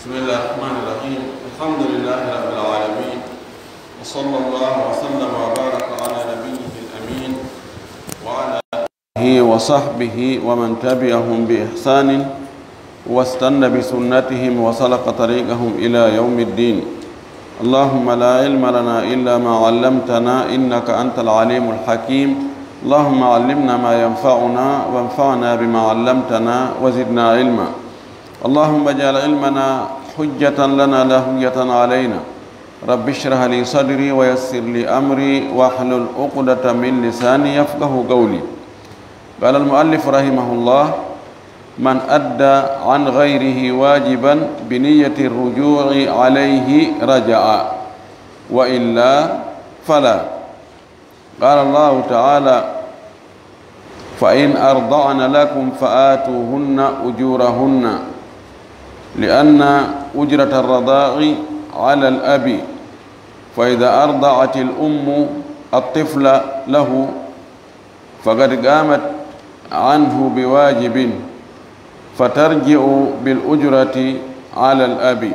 بسم الله الرحمن الرحيم الحمد لله رب العالمين وصلى الله وسلم وبارك على نبيه الأمين وعلى آله وصحبه ومن تبعهم بإحسان واستنى بسنتهم وسلك طريقهم إلى يوم الدين اللهم لا علم لنا إلا ما علمتنا إنك أنت العليم الحكيم اللهم علمنا ما ينفعنا وانفعنا بما علمتنا وزدنا علما اللهم اجعل علمنا حجة لنا لا حجة علينا رب اشرح لي صدري ويسر لي أمري واحلل عقدة من لساني يفقه قولي قال المؤلف رحمه الله من أدى عن غيره واجبا بنية الرجوع عليه رجع وإلا فلا قال الله تعالى فإن أرضعن لكم فآتوهن أجورهن لأن أجرة الرضاع على الأب فإذا أرضعت الأم الطفل له فقد قامت عنه بواجب فترجع بالأجرة على الأب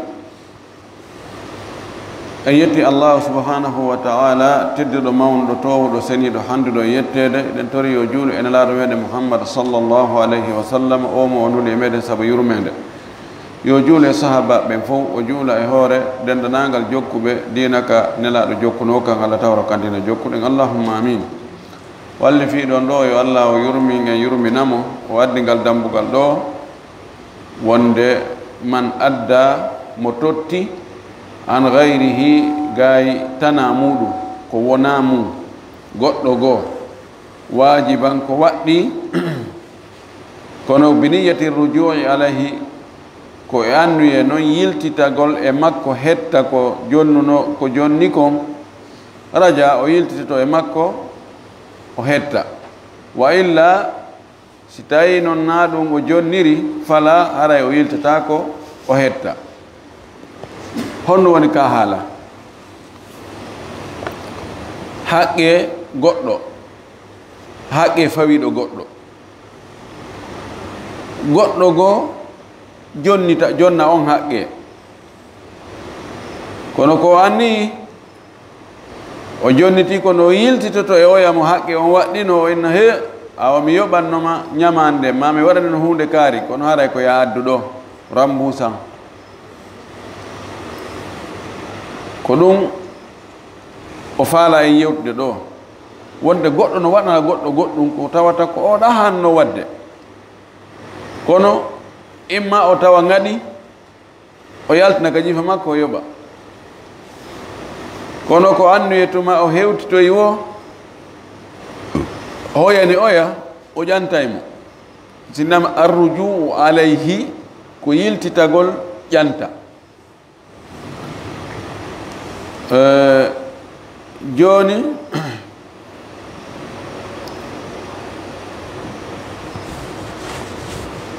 أيتي الله سبحانه وتعالى تدد مون تو سنيد حندد يتد دنتوري يجول إن لا رويد محمد صلى الله عليه وسلم أو مونول يمد سب يرمند يجول صحابة بنفو وجول إهورة دندنانغال جوكو بدينك نلا جوكو نوكا على تورا كاندينا جوكو اللهم آمين واللي في دون دو يو الله يرمي نمو وادنغال دمبوغال دو وند من أدى متوتي عن غيره غاي تنامودو كو ونامو goddo go wajiban ko waddi kono biniyati rujui alayhi ko andu e non yiltitagol e makko hetta ko jonnuno ko jonni ko raja o yiltito e makko o hetta wa illa si tawi non na ɗum o jonniri fala haray o yiltata ko o hetta honno woni ka haala haqqe goɗɗo haqqe fawiɗo goɗɗo goɗɗo goo jonna on haqqe kono ko anni o jonniti kono yiltitoto e oya mo haqqe on waɗɗino o inna he awa mi yoɓannoma ñamande ma mi waɗanino hunde kaari kono haray ko ya addu ɗo rambusan ko ɗum o faala en yewtude ɗo wonde goɗɗo no waɗana goɗɗo goɗɗum ko tawata ko o ɗahanno wadde kono imma o tawa ngaɗi o yaltina ka jifa makko o yoɓa kono ko annuye tuma o hewtitoyi wo hoyani oya o ƴantaymo sinnama arrujuu alayhi ko yiltitagol ƴanta joni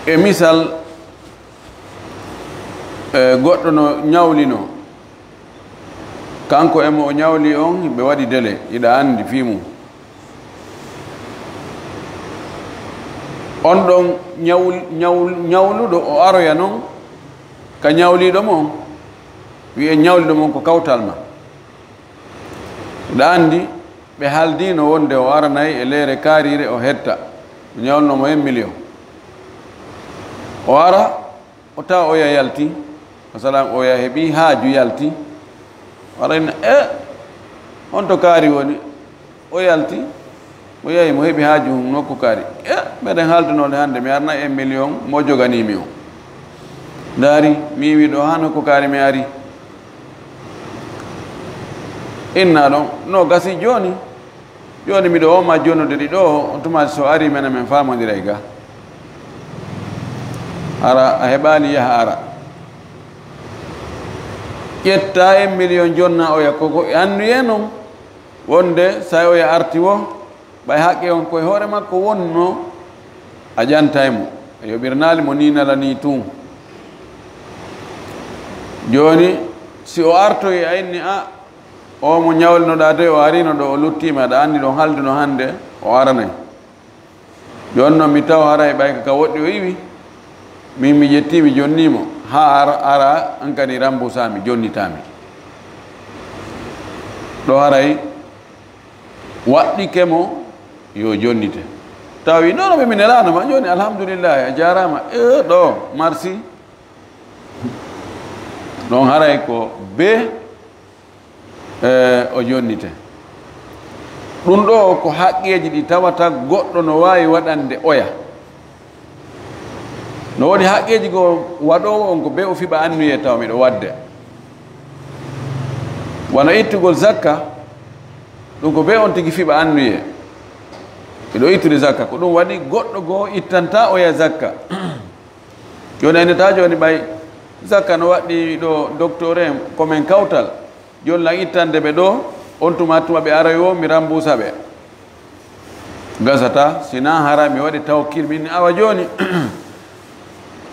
e misal goɗɗo no ñawlino kanko emo o ñawli on ɓe waɗi délai iɗa andi fimu on ɗon ñawluɗo o aroya noon ka ñawliɗo mon wiye ñawliɗo mon ko kawtal ma iɗa andi ɓe haaldino wonde o aranayi e leere kaarire o hetta ñawno mo 1 million o ara o tawa o ya yalti masalan o ya heɓi haaju yalti warayna on to kaari woni o yalti o yehi mo heɓi haaju nokku kaari mbeɗen haaldunode hannde mi arna 1 million mo joganimi o ndaari mi wi ɗo ha nokku kaari mi ari inna ɗon no gasi joni miɗo woma jonude ɗi ɗo on tuma so ari mena men famodira e ga ara a heɓali yaha ara ƴetta 1 million jonna oya koko annuye noon wonde sa oya arti wo ɓay haqqe on koye hoore makko wonno a ƴanta e mo a yoɓirnali mo ninala ni tun joni si o artoyi a inni o mo ñawlinoɗa de o arino ɗo o luttima aɗa anndi ɗon halduno hannde o aranay joni noon mi taw hara e ɓayka ka woɗɗi o iwi min mi ƴettimi jonnimo ha ara an kadi remboursami jonnitami ɗo haray waɗɗike mo yo jonnite tawi nono ɓe mi nelanoma joni alhamdoulillahi a jarama ɗo merci ɗon haray ko be o jonnite ɗum ɗo ko haqqeji ɗi tawata goɗɗo no wawi waɗande oya no woodi haqqeji go waɗowo on ko be o fiɓa annuye taw miɗo wadde wona ittugol zakka ɗum ko be on tigi fiɓa annuye miɗo ittude zakka ko ɗum waɗi goɗɗo goo ittanta oya zakka joni aynata joni ɓay zakka no waɗɗi ɗo docteur en komin kawtal joni lan ittande ɓe ɗo on tuma ɓe aray o mi remboursa ɓe gasata sina hara mi waɗi tawkil min awa joni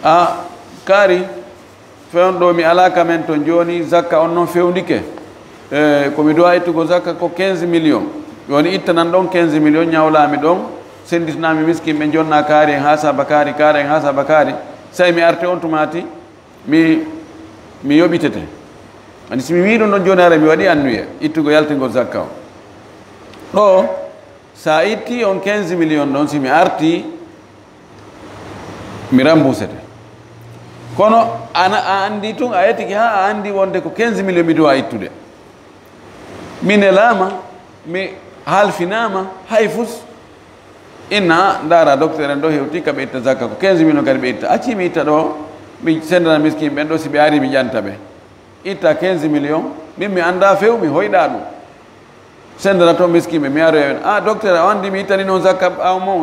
a kaari fewn ɗo mi alaka men to joni zakka on noon fewndike komi dowa ittugo zakka ko 15 million joni ittanan ɗon 15 million ñawlami ɗon senditinami miskin ɓe jonna kaari en ha saba kaari en ha saba kaari say mi arte on tumati mi yoɓitete andi simi wi ɗum ɗon joni ara mi waɗi annuye ittugo yaltingol zakka o ɗo sa itti on 15 million ɗon simi arti mi remboursete kono a andi tun a yettiki ha a andi wonde ko 15 million mi dowa ittude mi nelama mi halfinama hay fus inna ndara docteur en ɗo hewti kaɓe itta zakka ko 15 million kadi ɓe itta acci mi itta ɗo mi sendana miskin ɓen ɗo si ɓe ari mi ƴanta ɓe itta 15 million min mi anda few mi hoyɗa ɗum sendana to miskin ɓe mi aroya ɓen docteur a andi mi ittani noon zakka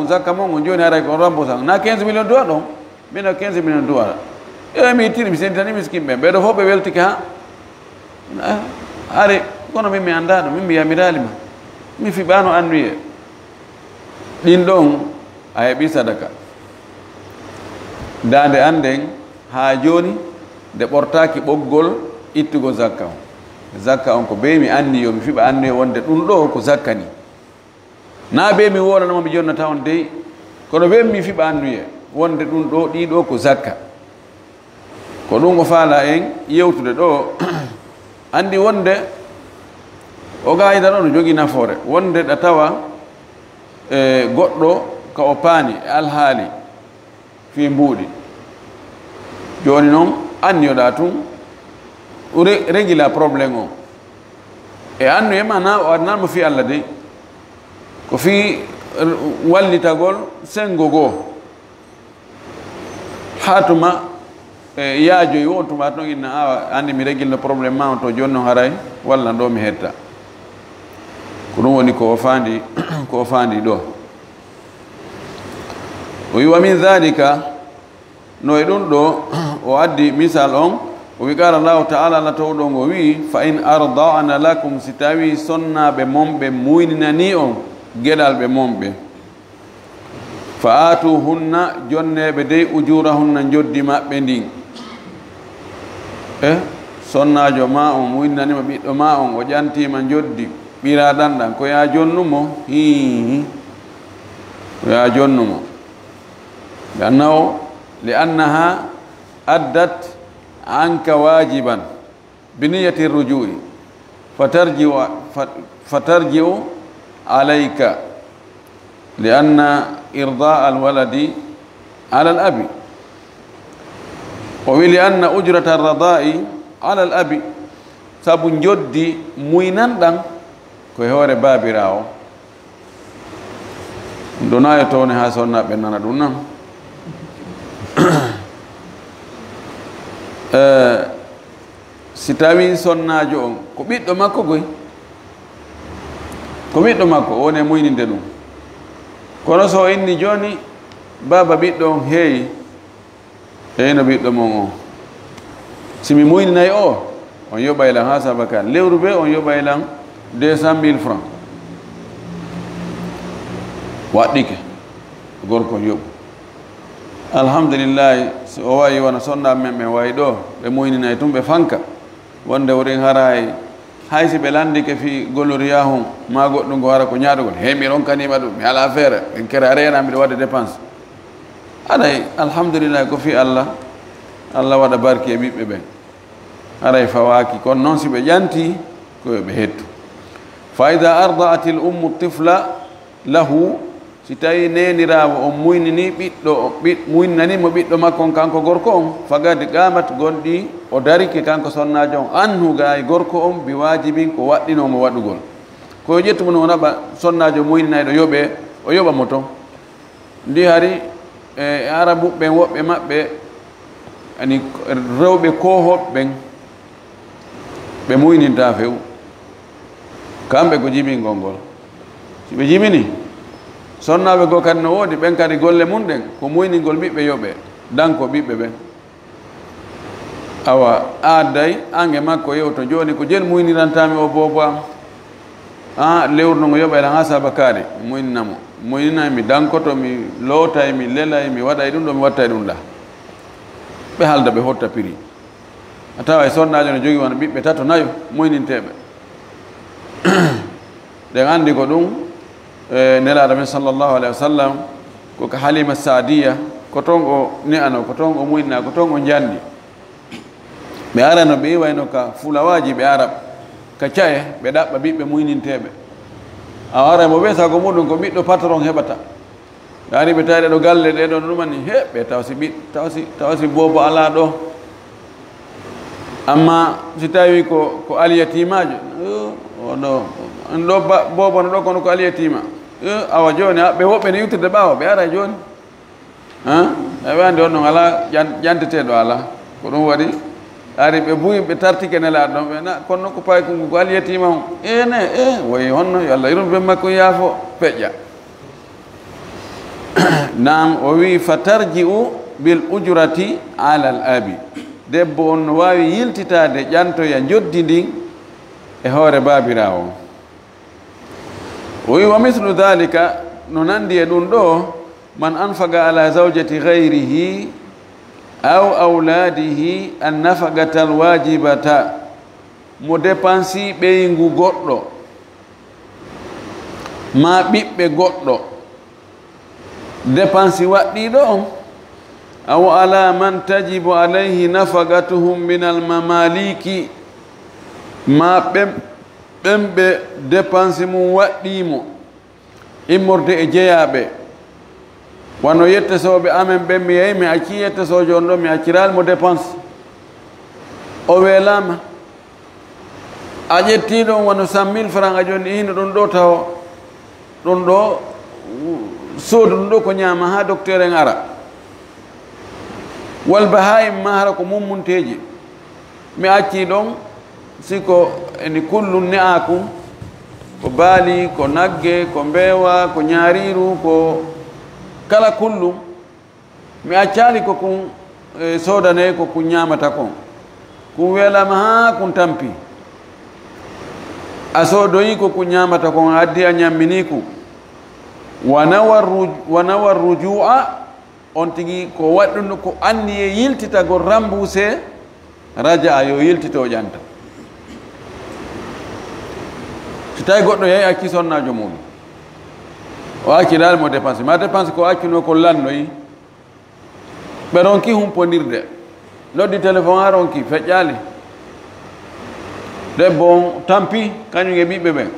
zakka mon on joni haray ko remboursa na 15 million duwa ɗon mino 15 million duwa mi ittiri mi senditani miskin ɓen ɓeɗo fof ɓe weltike ha ari kono min mi anda ɗum min mi yamiralima mi fiɓano annuye ɗin ɗon a heeɓi sadaka dande anden ha joni nde ɓortaki ɓoggol ittugo zakka on ko be mi anni yo mi fiɓa annuye wonde ɗum ɗo ko zakka ni na be mi wolanoma mi jonnata on dey kono be mi fiɓa annuye wonde ɗum ɗo ɗiɗo ko zakka ko ɗum o faala en yewtude ɗo andi wonde o gayida ɗo no jogui nafoore wonde ɗa tawa goɗɗo ka o paani e alhaali fi mbuuɗi joni noon anniyoɗa tun régila probléme o e annuyema na o adnanmo fi Allah dey ko fi wallitagol sengo goo ha tuma yaajoyi wo tuma toon inna awa andi mi régilno probléme ma on to joni noon haray walla ɗo mi hetta ko ɗum woni ko o faandi ɗo o wi wa min dhalika no e ɗum ɗo o addi misal on o wi qala llahu taala allah towɗon o wi fa in arda'na lakum si tawi sonnaɓe momɓe muyninani on geɗal ɓe momɓe fa atuhunna jonneɓe dey ujurahunna joddi maɓɓe ndin sonnajo ma on muyninanima ɓiɗɗo ma on o ƴantima joddi ɓiraɗan ɗan ko ya jonnumo ko ya jonnumo li annaha addat anka wajiban biniyati rujui fatarji'u alayka li anna إرضاء الولد على الأب ولأن أجرة الرضاء على الأب سابو جدي موينان دان كو هوري بابراو دونا يتوني ها سونا بنانا دونا si tawi sonnajo on ko ɓiɗɗo makko goy ko ɓiɗɗo makko woni e moyninde ɗum kono so inni joni baba ɓiɗɗo on heeyi eyno ɓiɗɗo mon o simi moyninayi o on yoɓaylan ha sabaka lewru ɓe on yoɓaylan 200 000 francs waɗɗike gorko on yoɓu alhamdulillahi so o wawi wona sonnaɓe men ɓe wawi ɗo ɓe moyninayi tum ɓe fanka wonde worin haray haysi ɓe landike fi golloriya hon ma goɗɗum ko hara ko ñaaɗugol hey mi ronkanima ɗum mi ala feere en kere a rena mbiɗa wadde dépense aɗay alhamdulillahi ko fi allah allah waɗa barki e ɓiɓɓe ɓen aray fawaki kono noon si ɓe ƴanti koyo ɓe hettu fa ida ardaat l ummu tifla lahu si tawi nenirawo on muynini ɓiɗɗo muyninanimo ɓiɗɗo makko on kanko gorko on fagadi qamat gonɗi o darike kanko sonnajo on anhu gay gorko on bi wajibin ko waɗɗinomo waɗugol koyo ƴettumo no o naɓa sonnajo muyninayɗo yoɓe o yoɓamo toon ndi hari e arabu ɓen woɓɓe maɓɓe ani rewɓe kohoɓe ɓen ɓe muyninta few kamɓe ko jibingol ngol si ɓe jibini sonnaɓe goo kadi no woodi ɓen kadi golle mum ɗen ko muyningol ɓiɓɓe yoɓe danko ɓiɓɓe ɓen awa adday ange makko yewto joni ko jeni muynirantami o bobo am lewru no ngo yoɓaylan ha sabakade mi muyninamo muyninay mi dankoto mi lootay mi lelay mi waɗay ɗum ɗo mi wattay ɗum ɗa ɓe halda ɓe hotta prix a tawa e sonnajo no jogui wona ɓiɓɓe tato nayo muyninteɓe ɗen andi ko ɗum nelaɗo men sallllahu alayhi wa sallam koko halima sadiya ko toon o ne'ano ko toon o muynina ko toon o jandi ɓe arano ɓe wayno ka fulawaji ɓe arab ka caye ɓe ɗaɓɓa ɓiɓɓe muyninteɓe a wara mo ɓe sago muɗum ko ɓiɗɗo patron heɓata ɓe ari ɓe tawi ɗeɗo galle ɗeɗo ɗumani he ɓe tawsi bobo ala ɗo amma si tawi ko aliyatimajo oɗo en ɗo bobo no ɗo kono ko aliyatima awa joni ɓe woɓɓe ne yuttirde ɓawa ɓe ara joni ɓe andi on ɗon ala ƴanteteɗo ala ko ɗum waɗi ari ɓe buyi ɓe tartike nelaɗo ɗon ɓe na kono ko payi ko aliyatima on ene woyi honno yo allah irum ɓe makko yaafo peƴƴa nam o wi fa tarji'u bil ujrati ala al abi debbo on no wawi yiltitade ƴantoya joddi ndin e hoore babirawo o wi wa mithlu dhalika no nandi e ɗum ɗo man anfaga ala zawjati gayrihi aw awladihi an nafagata al wajibata mo dépensi ɓeygu goɗɗo ma ɓiɓɓe goɗɗo dépensi waɗɗiɗo on aw ala man tajibu alayhi nafagatuhum min al mamaliki ma ɓen ɓe dépense mum waɗɗimo immorde e jeeyaɓe wano yettesoɓe amen ɓen mi yeyi mi acci yettesojo on ɗo mi acciralmo dépense o weelama a ƴettiɗon wano 100 000 francs a joni hino ɗum ɗo taw ɗum ɗo soodu ɗum ɗo ko ñaama ha docteur en ara walba ha imma hara ko mummunteji mi acci ɗon siko eni kullu ne'akum ko baali ko nagge ko mbeewa ko ñaariru ko kala kullum mi accali ko kun sodane ko kun ñamata kon kun weelama ha kun tampi a sodoyi ko kun ñamata kon addi a ñammini ku wa nawa rujua on tigi ko waɗɗuno ko anni e yiltitagol remboursé raja a yo yiltito ƴanta so tawi goɗɗo yehi acci sonnajo muɗum o acciralmo dépense ma dépense ko accino ko lannoyi ɓe ronki humpondirde noddi téléphone ha ronki feƴƴali debbo on tampi kañum e ɓiɓɓe ɓen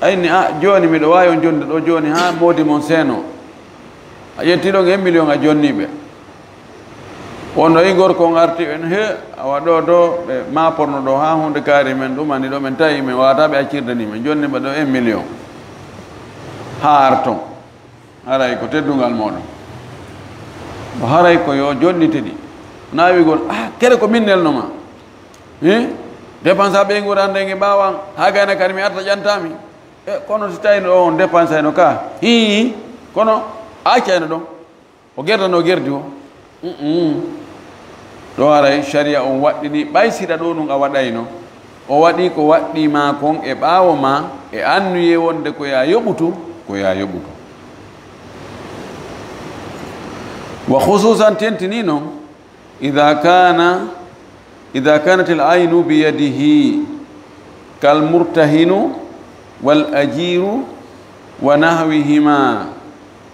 ayni a joni miɗo wawi on jonde ɗo joni ha moodi mon seeno a ƴettiɗon 1 million a jonniɓe wonno yi gorko arti en he awa ɗo ɗo ɓe maporno ɗo ha hunde kaari men ɗumani ɗo men tawi min wawata ɓe accirde ni min jonniɓe ɗo 1 million ha arton haray ko teddungal moɗon o haray ko yo jonnite ɗi nawigol kere ko min nelnoma dépense a ɓeygu randege ɓawan ha gayna kadi mi arta ƴantami kono si tawi ɗo on dépense ayno ka hi kono accayno ɗon o gerdano gerdi o ɗo haray sharia on waɗɗini ɓaysiɗa ɗo ɗum a waɗayno o waɗi ko waɗɗima kon e ɓaawo ma e annuye wonde ko ya yoɓutu wa khususan tentini noon ida kanat al aynu biyadihi kal murtahinu wal ajiru wa nahwihima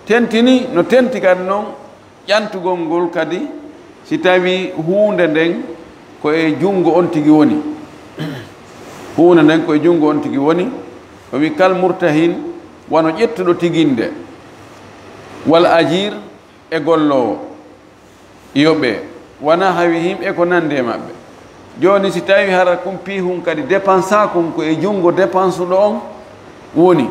tentini no tenti kadi noon ƴantugol ngol kadi si tawi hunde nden ko e jungo on tigi woni hunde nden ko e jungo on tigi woni o wi kal murtahin wano ƴettuɗo tiginde wal ajir e gollowo yoɓe wona hawi himɓe ko nande maɓɓe joni si tawi hara kum pihum kadi dépense kum ko e jungo dépense ɗo on woni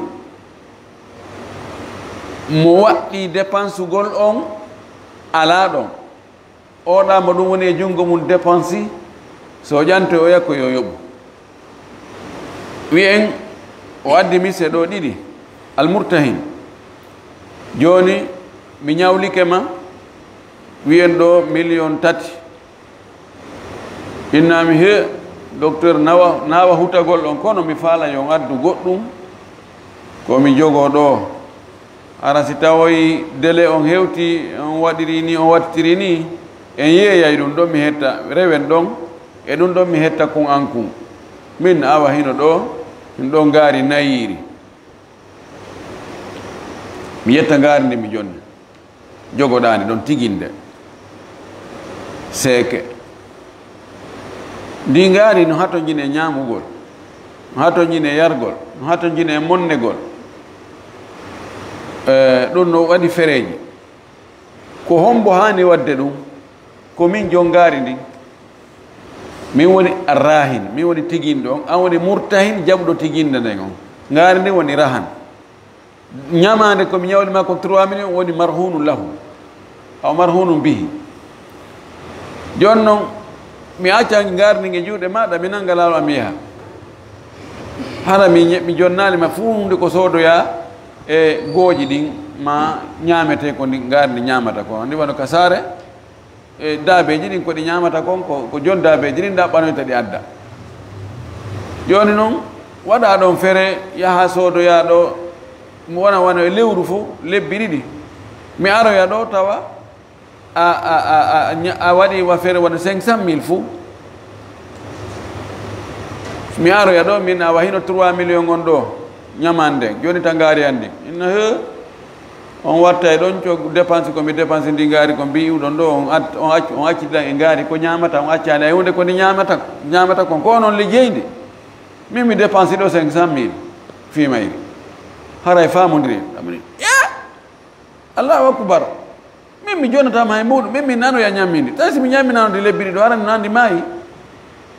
mo waɗɗi dépense gol on ala ɗon oɗamo ɗum woni e jungo mum dépense so ƴanto o yakko yo yoɓu wiyen o addi mise ɗo ɗiɗi almurtahin joni mi ñawlike ma wiyen ɗo 1 million 3 innami he docteur nawa hutagol ɗon kono mi faala yo addu goɗɗum komi jogo ɗo ara si tawoyi délai on hewti on waɗiri ni on wattiri ni en yeeyay ɗum ɗon mi hetta rewen ɗon e ɗum ɗon mi hetta kun an kun min awa hino ɗo min ɗon gaari nayiri mi yetta gaari ndi mi jonni jogoɗani ɗon tiginde seeke ndi gaari no hato jine ñamugol no hato jine yargol no hato jine monnegol ɗum no waɗi fereji ko hombo hani wadde ɗum ko min jon gaari ndi min woni arrahin min woni tiginɗo on an woni murtahin jaɓɗo tiginde nden on gaari ndi woni rahan ñamande komi ñawlima ko 3 millions woni marhunu lahu aw marhunu bihi joni noon mi acca gaari ndi e juuɗe maɗa mi nanga laalo ami yaha hara mi jonnalima fuu hunde ko soodoya e gooƴi ɗin ma ñamete ko ndi gaari ndi ñamata ko ndi wano ka saare e daabeji ɗin ko ɗi ñamata kon ko jon daabeji ɗin da ɓanoyta ɗi adda joni noon waɗa ɗon fere yaha soodoya ɗo wona e lewru fo lebbi ɗiɗi mi aroya ɗo tawa a waɗi wa fere wona 500 000 fou mi aroya ɗo min a wahino 3 millions on ɗo ñamande joni ta gaari andi inna he on watta e ɗon cog dépense komi dépense ndi gaari ko mbiwɗon ɗo on acciɗiɗan e gaari ko ñamata on accani hay hunde kodi ñamata kon ko noon liggeyndi min mi dépense ɗo 500 000 fimayri haray famodiri ɗamni allahu akbar min mi jonatama hay muɗum min mi nanoya ñammindi tawi si mi ñamminanode lebbi ɗiɗo arani nandi maayi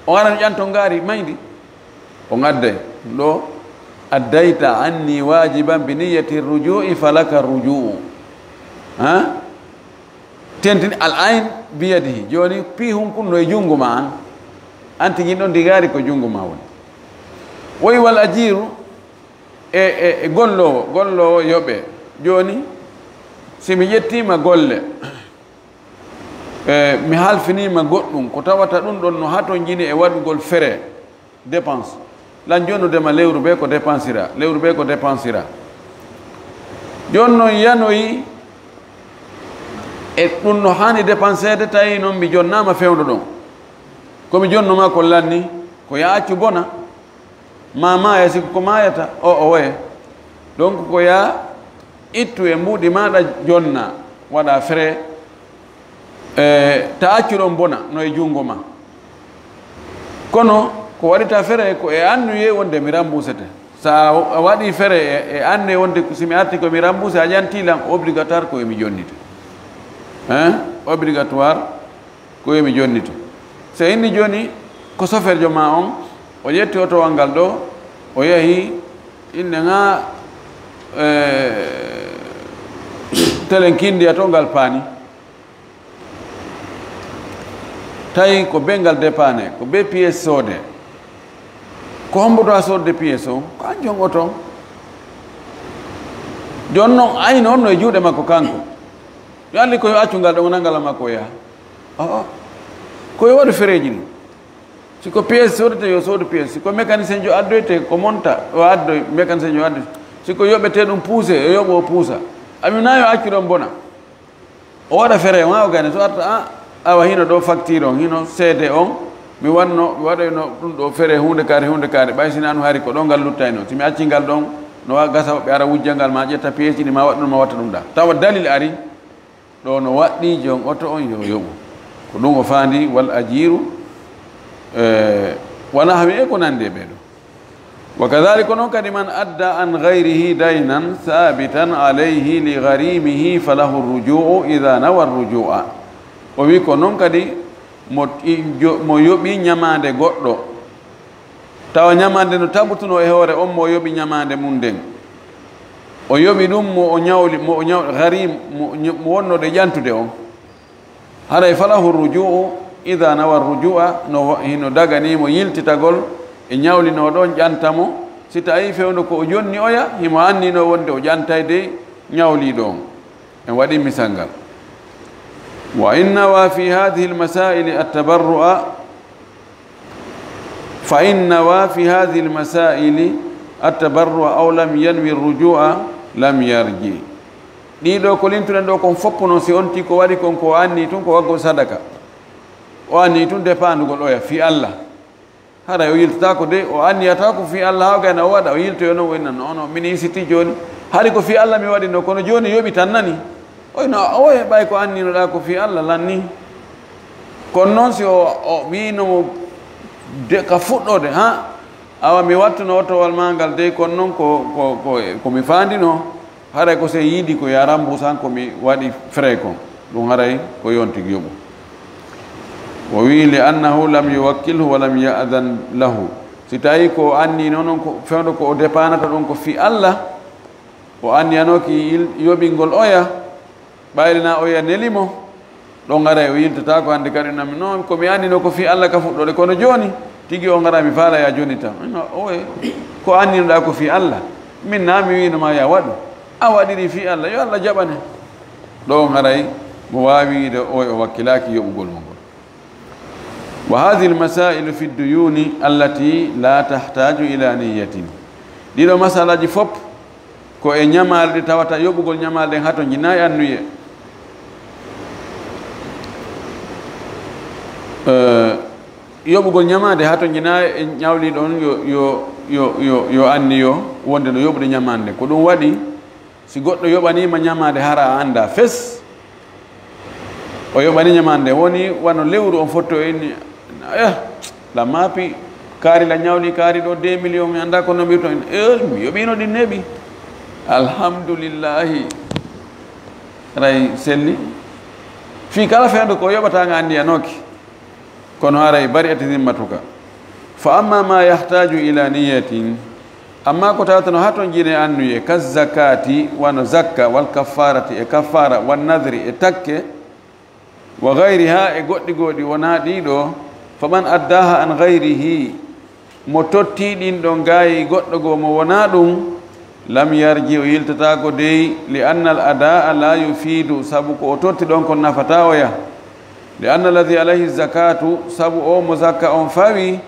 on arani ƴanto gaari maydi on adday ɗo addayta anni wajiban bi niyati rujui falaka rujuu tentini al ayn biyadihi joni pi hum kunno e jungo ma an tigin ɗon digari ko jungo ma woni woyi wal ajiru e gollowo yoɓe joni simi ƴettima golle mi halfinima goɗɗum ko tawata ɗum ɗon no hato jini e waɗugol frais dépense lan jonnudema lewru ɓe ko dépensira lewru ɓe ko dépensira joni noon yanoyi e ɗum no hani dépensede tawi noon mi jonnama fewdo ɗon komi jonnoma ko lanni ko ya accu bona ma maya siko ko mayata o waye donc ko ya ittu e mbuuɗi maɗa jonna waɗa frais ta accuɗon bona no e jungo ma kono ko waɗita frais ko e annuye wonde mi remboursete sa a waɗi fere e anne wonde simi arti komi remboursé a ƴantilam obligatoire ko yomi jonnita obligatoire ko yomi jonnita so inni joni ko soferjo ma on o ƴetti otowal ngal ɗo o yahi inne nga telen kindiya to ngal paani tawi ko be ngal dépane ko be pièce soode ko homboto a sodde pièce o ko an jon oto jon noon ayno on no e juuɗe makko kanko yo alli koyo accungal ɗo nangala makko yaha koyo waɗu fereji ɗi siko pièce sodete yo soodu pièce siko mécanicien jo addoyte ko monta o addoy mécanicien jo addoy siko yoɓete ɗum poussé yo yoɓo o puusa amina yo accu ɗon bona o waɗa fere on o gane so arta awa hino ɗo facture on hino seede on mi wanno mi waɗoyno ɗum ɗo fere hunde kaari ɓay sinanu hari ko ɗo ngal luttayno somi acci ngal ɗon no gasa ɓe ara wujja ngal ma ƴetta pièce ɗi ma waɗa ɗum ma watta ɗum ɗa tawa dalil ari ɗo no waɗɗi jon oto on yo yoɓu ko ɗum o faandi wal ajiru wona hami e ko nandi e ɓeeɗo wa kadhalika noon kadi man adda an gayrihi daynan thabitan alayhi li garimihi falahu rujuu ida nawa rujua o wi ko noon kadi mo yoɓi ñamande goɗɗo tawa ñamande no tabutuno e hoore on mo yoɓi ñamande mum nden o yoɓi ɗum mo ñawli garim mo wonnoɗo ƴantude on haray falahu rujuu ida nawa rujua no hino daganimo yiltitagol e ñawlino ɗon ƴantamo si tawi fewno ko o jonni oya himo annino wonde o ƴantayde ñawliɗo on en waɗi misal ngal wa in nawa fi hadihi lmasaili attabarru'a fa in nawa fi hadihi lmasaili attabarru'a aw lam yanwi rujua lam yarji ɗiɗo ko lintuɗen ɗo kon foppuno si on ti ko waɗi kon ko anni tun ko waggo sadaka o anni tun dépendugol oya fi Allah hara o yiltatako de o anniyata ko fi Allah haw gayna o waɗa o yiltoyo noon woyna non min isiti joni hari ko fi Allah mi waɗino kono joni yoɓi tan nani oyno o heɓay ko anninoɗa ko fi Allah lanni kono noon si o winomo ka fuɗɗode awa mi wattuno otowal ma ngal de kono noon komi fandino haray ko se yiidi ko ya rembourssan komi waɗi frais kon ɗum haray ko yontigi yoɓu o wi li annahu lam yuwakkilhu wa lam ya'dan lahu si tawi ko anni noon ko fewɗo ko o dépanata ɗon ko fi Allah o anniyanoki yoɓingol oya ɓaylina oya nelimo ɗon garay o yiltata ko hannde kadi nami noon komi annino ko fi Allah ka fuɗɗode kono joni tigi o gara mi faala ya joni tan oye ko anninoɗa ko fi Allah min na mi winoma ya waɗu a waɗiri fi Allah yo Allah jaɓane ɗon haray mo wawi wiide o wakkilaki yoɓugol mo ngol wa hadihi lmasailu fi dduyuni allati la tahtaju ila niyatin ɗiɗo masalaji fop ko e ñamalɗe tawata yoɓugol ñamalɗen ha to jinayi annuye yoɓugol ñamade ha to jinayi e ñawli ɗon yo anniyo wonde no yoɓude ñamande ko ɗum waɗi si goɗɗo yoɓanima ñamade hara a anda fes o yoɓani ñamande woni wano lewru on fotto inni la maapi kaari la ñawli kaari ɗo 2 millions mi anda kono mbirto mi yoɓino ɗin neɓi alhamdulillahi ray selli fi kala fewndo ko yoɓatanga andiyanoki kono haray bari ati zimmatuka fa amma ma yahtaju ila niyatin amma ko tawatano ha ton jine annuye ka zakati wano zakka wal kaffarati e kaffara wan nadri e takke wa gayriha e goɗɗi goɗi wona ɗiɗo faman addaha an gayrihi mo totti ɗin ɗo gayi goɗɗo goo mo wona ɗum lam yarji o yiltatako dey li anna al adaa la yufidu sabu ko o totti ɗon kon nafata oya li anna alladi alayhi zakatu sabu o mo zakka on fawi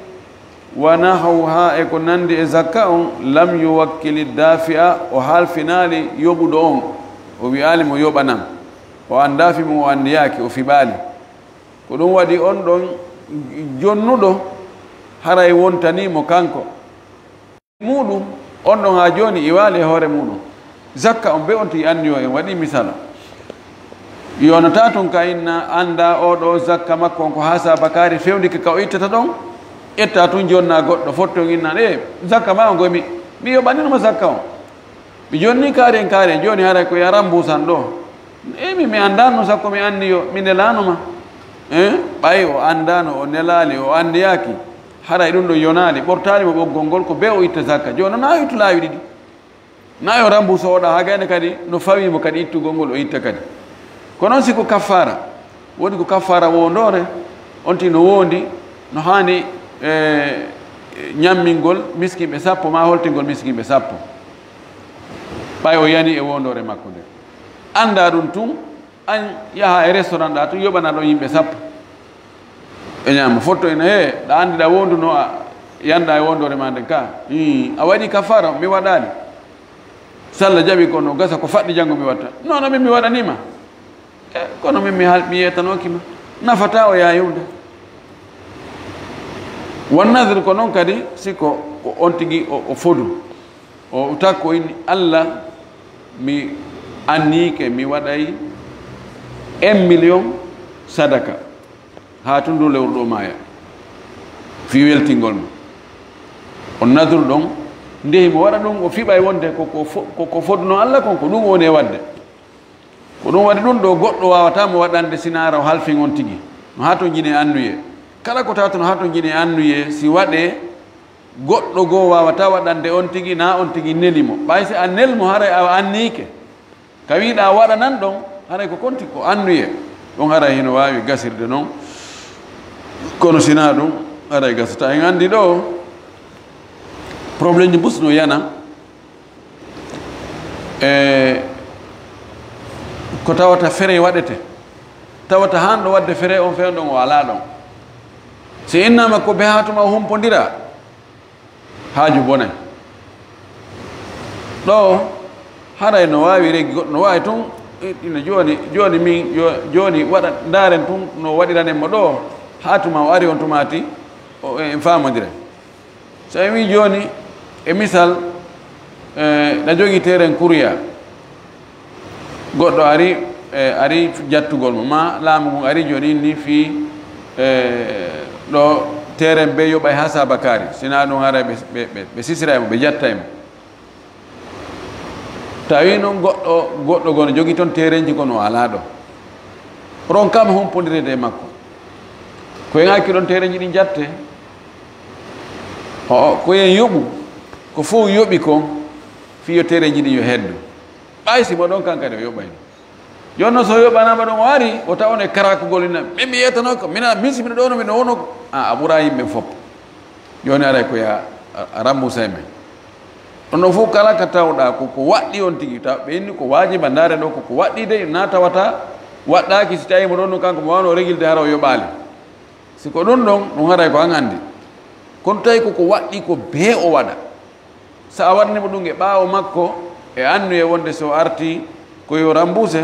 wa nahawha e ko nandi e zakka on lam yuwakkili dafi'a o halfinali yoɓuɗo on o wiyali mo yoɓanam o andafi mo o andiyaki o fiɓali ko ɗum waɗi on ɗon jonnuɗo haray wontanimo kanko muɗum on ɗon ha joni iwali e hoore muɗum zakka on be on ti anniyo en waɗi misala yonata tun ka inna anda oɗo zakka makko on ko ha sabakari fewndike ka o ittata ɗon ƴetta tun jonna goɗɗo fotto inna zakka ma o gomi mi yoɓaninoma zakka o mi jonni karen joni haray ko yaran busan ɗo mi andano sakko mi anndi yo mi nelanoma ɓay o andano o nelali o andiyaki haray ɗum ɗo yonali ɓortali mo ɓoggol ngol ko be o itta zakka joni na ittu laawi ɗiɗi na yo rambuso oɗa ha gayne kadi no fawimo kadi ittugol ngol o itta kadi ko noon siko kaffara woni ko kaffara wondore onti no wondi no hani ñammingol miskimɓe sappo ma holtingol miskimɓe sappo ɓay o yani e wondore makko nde anda ɗum tun an yaha e restaurant ɗa tun yoɓana ɗo yimɓe sappo ɓe ñama fotto ina he ɗa andi ɗa wonduno a yanda e wondore ma nden ka a waɗi kafara mi waɗani sallah jaɓi kono gasa ko faɗɗi janngo mi watta non non min mi waɗanima kono min mi yetanokima nafata o yayude won nadre ko noon kadi siko on tigi o fodu o takko inni allah mi annike mi waɗay 1 million sadaka ha tundu lewru ɗo maya fi weltingol ma on nadru ɗon ndehi mo waɗa ɗum o fiɓay wonde ko foduno allah kon ko ɗum woni e wadde ko ɗum waɗi ɗum ɗo goɗɗo wawata mo waɗande sinara o halfin on tigi no ha to jiine annuye kala ko tawata no ha to jiine annuye si waɗe goɗɗo goo wawata waɗande on tigi na on tigi nelimo ɓay si a nelmo haray a annike ka wiɗa waɗa nan ɗon haray ko konti ko annuye ɗon haray hino wawi gasirde noon kono sina ɗum haray gasata en andi ɗo probléme ji busno yana ko tawata fere waɗete tawata han ɗo wadde fere on fewn ɗon o ala ɗon si innama ko be hatuma o humpodira haaju bonay ɗo haray no wawi reggi goɗɗo no wawi tun ina joni min joni waɗa daren tun no waɗiranenmo ɗo hatuma o ari on tumati en famodira so wi joni e misal ɗa jogui teren courrier goɗɗo ari jattugol mo ma laamu ngun ari joni inni fi ɗo teren be yoɓay ha sabakari sina ɗum haray ɓe sisiraymo ɓe jattaymo tawi noon goɗɗo gono jogui toon terenji kono ala ɗo ron kam humpodirede makko koyen hakki ɗon terenji ɗi jatte koyen yoɓu ko fof yoɓi kon fiyo terenji ɗi yo heddo ɓay simo ɗon kankadi o yoɓayno joni noon so yoɓanama ɗon o ari o tawon e karakugol ina min mi yetano ko min simino ɗo no mino wono ko a ɓuura yimɓe fof joni aray koya a rambusay men ɗon ɗon fof kala ka tawɗa koko waɗɗi on tigui taw ɓe inni ko wajiba ndaare ɗo koko waɗɗi de na tawata waɗɗaki si tawimo ɗon no kanko mo wawno regilde hara o yoɓali siko ɗum ɗon ɗum haray ko an andi kono tawi koko waɗɗi ko bee o waɗa so a waɗnimo ɗum e ɓaawo makko e annu e wonde so arti koyo rambuse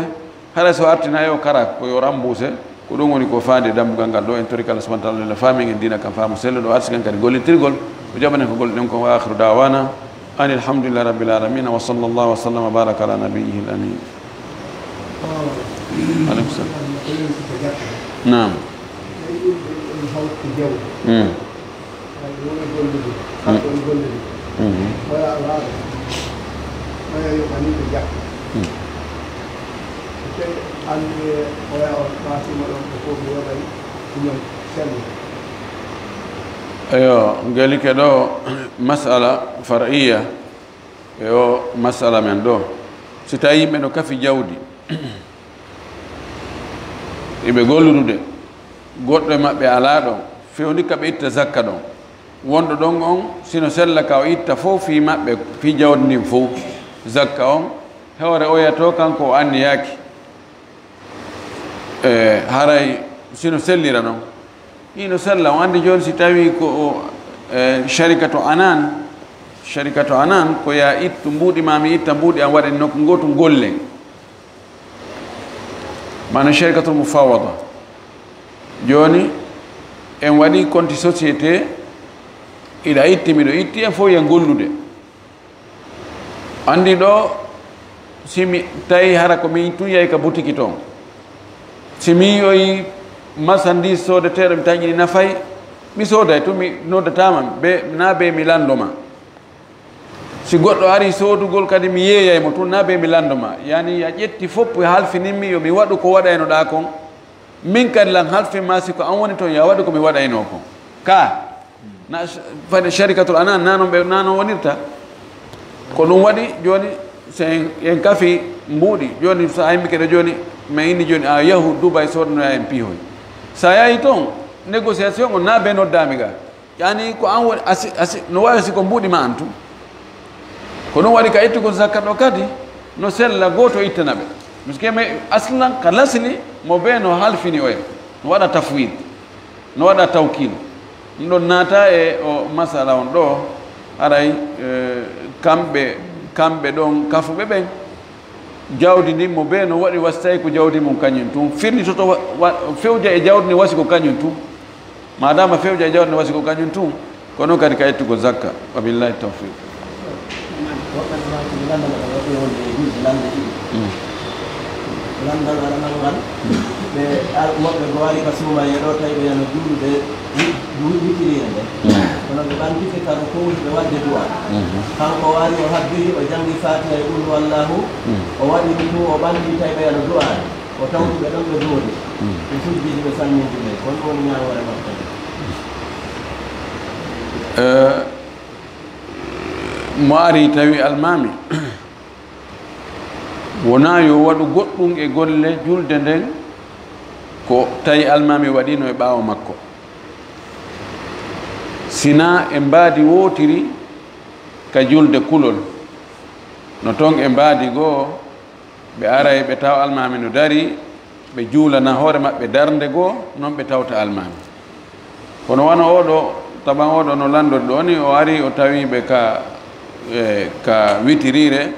hara so artina yo kara koyo rambuse ko ɗum woni ko faande dambugal ngal ɗo en tori kala subahana taala la famin en dina kam faamu sello ɗo arsi kan kadi gollitirgol o jaɓanen ko golɗen ko wa akhiru dawana an alhamdulillah rabbil alamin wa sallallahu wa sallam wa baraka ala nabiyyihi al amin aleykum salam nam eyo gelike ɗo masala far'iya yo masala men ɗo si tawi yimɓe no kafi jawdi eɓe golludude goɗɗo e maɓɓe ala ɗon fewndi ka ɓe itta zakka ɗon wonɗo ɗon on sino sella ka o itta fof fi maɓɓe fi jawdi ndin fof zakka on hewre oyato kanko o anniyaki haray sino sellira noon ino sella o andi joni si tawi ko sharikatu anan ko ya ittu mbuuɗi mami itta mbuuɗi an waɗen nokku gotu gollen mana sharikatul mufawada joni en waɗi compte société iɗa itti miɗo itti en fof ya gollude andi ɗo simi tawi hara ko min tun yahi ka boutique toon simi yoyi marchandise sodeteɗo mi tañiɗi nafay mi sooday tun mi noddatama na be mi landoma si goɗɗo ari soodugol kadi mi yeeyay mo tun na be mi landoma yani a ƴetti fopp halfininmi yo mi waɗu ko waɗaynoɗa kon min kadi lan halfinma siko an woni toon ya waɗu ko mi waɗayno kon ka na fade sharikatul anan nanon ɓe nanon wonirta ko ɗum waɗi joni so en kafi mbuuɗi joni so aymi kede joni mi inni joni a yahu Dubai sodnoya en piihoy sa yahi toon négociation o na be noddami ga yani ko an woni asi no wawi siko mbuuɗi ma an tu ko ɗum waɗi ka ittugol zakkat ɗo kadi no sella goto ittana ɓe puisque mais aslan ka lasli mo ɓe no halfini o en no waɗa tafwid no waɗa tawkil ɗum ɗon naata e o masala on ɗo aray kamɓe ɗon kafuɓe ɓen jawdi ndi mo ɓe no waɗi wastay ko jawdi mum kañum tum firni toto fewja e jawdi ndi wasi ko kañum tum madama fewja e jawdi ndi wasi ko kañum tum ko noon kadi ka ittugo zakka wabillahi tawfiq landal aranal ngal ɓe moɓɓe go wari ka suuma e ɗo tawi ɓe yana juulude witirire nde kono ɓe ɓantife kano ko woni ɓe wadde duwa kanko wari o habbiri o jangi fatiha e qul wallahu o waɗi ɗum o ɓandi tawi ɓe yana duwaade o tawti ɓe ɗon ɓe duwodi ɓe sujjidi ɓe salmindi ɓe kon woni ñawore makko mo ari tawi almami wona yo waɗu goɗɗum e golle julde nden ko tawi almami waɗino e ɓaawo makko sina e mbaadi wootiri ka julde kulol no toon e mbaadi goo ɓe aray ɓe taw almami no dari ɓe juulana hoore maɓɓe darnde goo noon ɓe tawta almami kono wona oɗo taɓan oɗo no landori ɗo ni o ari o tawiɓe ka witirire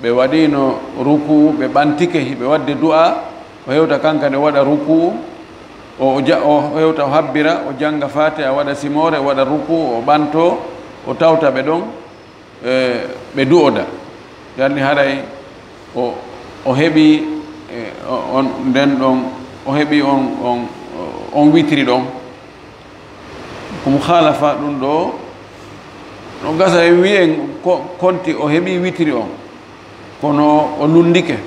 ɓe waɗino ruku ɓe ɓantike hiɓe wadde du'a o hewta kanka nde waɗa ruku o hewta o habbira o janga fate a waɗa simore o waɗa ruku o ɓanto o tawta ɓe ɗon ɓe du'oda yanni haray o heɓi on nden ɗon o heɓi on witiri ɗon ko mukhalafa ɗum ɗo no gasa e wiyen konti o heɓi witiri on kono o lundike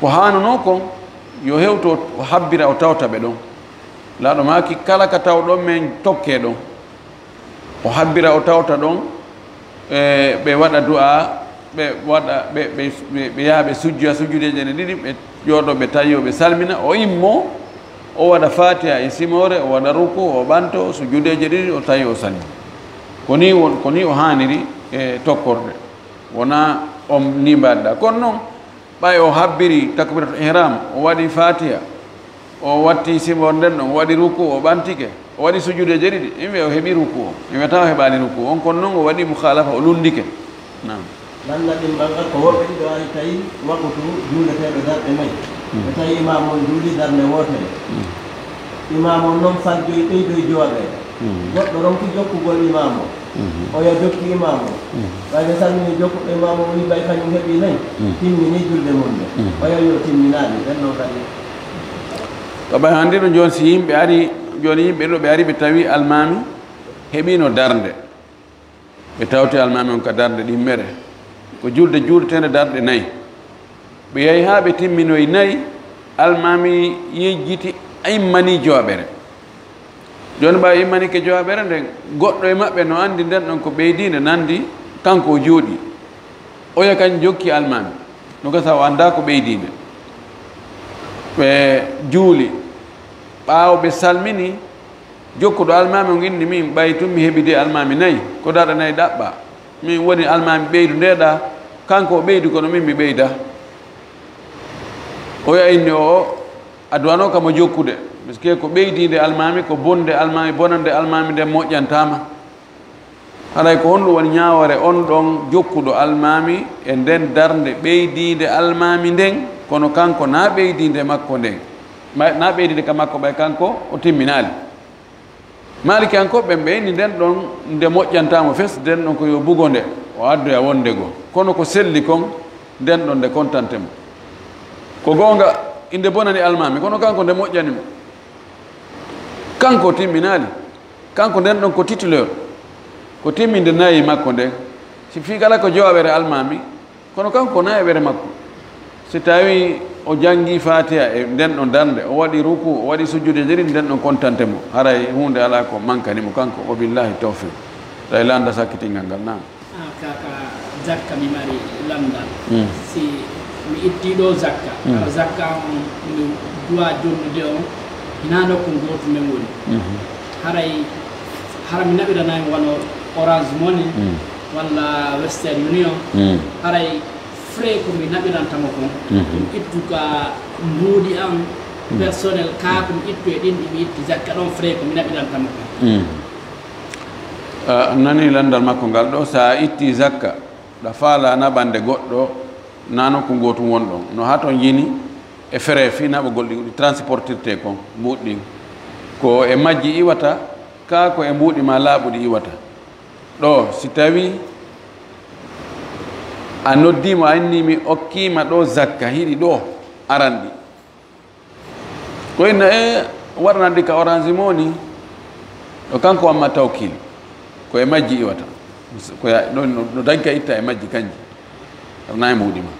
ko hanano kon yo hewto o habbira o tawta ɓe ɗon laaɗo maki kala ka taw ɗon men tokke ɗon o habbira o tawta ɗon ɓe waɗa du'a ɓe waɗa ɓe yaha ɓe sujjoya sujjudeje ne ɗiɗi ɓe ƴoɗo ɓe tayo ɓe salmina o immo o waɗa fatiha e simore o waɗa ruku o ɓanto sujjudeje ɗiɗi o tawi o salmi koni o haniri e tokkorde wona on ni mbaɗɗa kono noon ɓay o habbiri takbiratul ihram o waɗi fatiha o watti simor nden ɗon o waɗi ruku o ɓantike o waɗi sujudeje ɗiɗi yimɓe o heɓi ruku o yimɓe taw heɓani ruku on kono noon o waɗi mukhalafa o lundike nam lannaɗin ɓangal ko woɓɓe ɗiɗo ari tawi wakkutu juuleteɓe darɗe nayyi ɓe tawi imam on juuli darde wotere imam on noon fadjoyi ɓeydoye jowaɓeɗe goɗɗo ronki jokkugol imam o oya jokki imam o ɓayde salmini jokkuɗo imam o woni ɓay kañum heeɓi nayyi timmini julde mum nde oya yo timminani ɓen noon kadi to ɓay hannde ɗo joni si yimɓe ari joni yimɓe ɗo ɓe ari ɓe tawi almami heɓino darde ɓe tawti almami on ka darde ɗimmere ko julde juultede darɗe nayyi ɓe yehi ha ɓe timminoye nayyi almami yejjiti immani jowaɓere joni ɓawi immanike jowaɓere nden goɗɗo e maɓɓe no andi nden ɗon ko ɓeydinde nandi kanko o jooɗi oya kañ jokki almami no gasa o anda ko ɓeydinde ɓe juuli ɓaawo ɓe salmini jokkuɗo almami o indi min ɓay tun mi heɓi de almami nayyi ko darɗa nayyi ɗaɓɓa min woni almami ɓeydu ndeɗa kanko o ɓeydu kono min mi ɓeyda oya inni o aduwano kamo jokkude puisque ko ɓeydide almami ko bonde almami bonande almami nde moƴƴantama haɗay ko honɗum woni ñawore on ɗon jokkuɗo almami e nden darde ɓeydide almami nden kono kanko na ɓeydide makko nden na ɓeydide ka makko ɓay kanko o timminali maliki an koɓɓen ɓe inni nden ɗon nde moƴƴantamo fes nden ɗon ko yo bugo nde o addoya wonde goo kono ko selli kon nden ɗon nde contantemo ko gonga inde bonani almami kono kanko nde moƴƴanimo kanko timminali kanko nden ɗon ko titulaire ko timminde nayi makko nden si fi kala ko jowabere almami kono kanko na e ɓere makko si tawi o jangi fatiha e nden ɗon darde o waɗi ruku o waɗi sujjude jeri nden ɗon contante mo haray hunde ala ko mankanimo kanko o billahi tawfiq tawi landa sakkitingal ngal nam kaka zakka mi mari landal si mi ittiɗo zakka kala zakka on mi duwa jonnude on hina nokku goto men woni haray hara mi naɓiranami wano orange money walla western union haray frais ko mi naɓirantamo kon ɗum ittu ka mbuuɗi an personnel ka ko mi ittu e ɗin ɗi mi itti zakka ɗon frais ko mi naɓirantamo kon nani landal makko ngal ɗo sa itti zakka ɗa faala naɓande goɗɗo nano ko gotum wonɗon no ha ton jini e frais fi naɓa golɗi ɗi transportirte kon mbuɗɗin ko e majji iwata ka ko e mbuuɗi ma laaɓuɗi iwata ɗo si tawi a noddima anni mi okkima ɗo zakka hiɗi ɗo aranɗi ko inna e warnanɗi ka orange moni ɗo kanko wamma tawkil ko e majji iwata no dañka itta e majji kanji na e mbuuɗima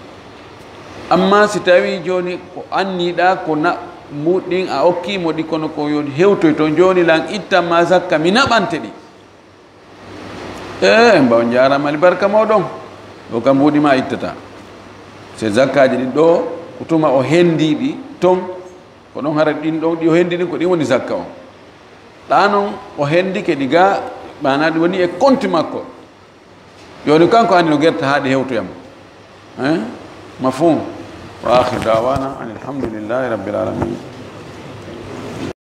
amma si tawi joni ko anniɗa ko na mbuɗɗin a okkimo ɗi kono ko yo hewtoy to joni lan ittanma zakka mi naɓante ɗi mbaw jarama albarka moɗon ɗo kam mbuɗima ittata se zakkaji ɗin ɗo ko tuma o hendiɗi ton ko ɗon hara ɗin ɗon ɗi o hendi ɗin ko ɗin woni zakka o ɗa noon o hendike ɗi ga mana ɗi woni e compte makko joni kanko andi no guerta ha ɗi hewtoyam mafhum wa akhir dawana an alhamdulillahi rabbil alamin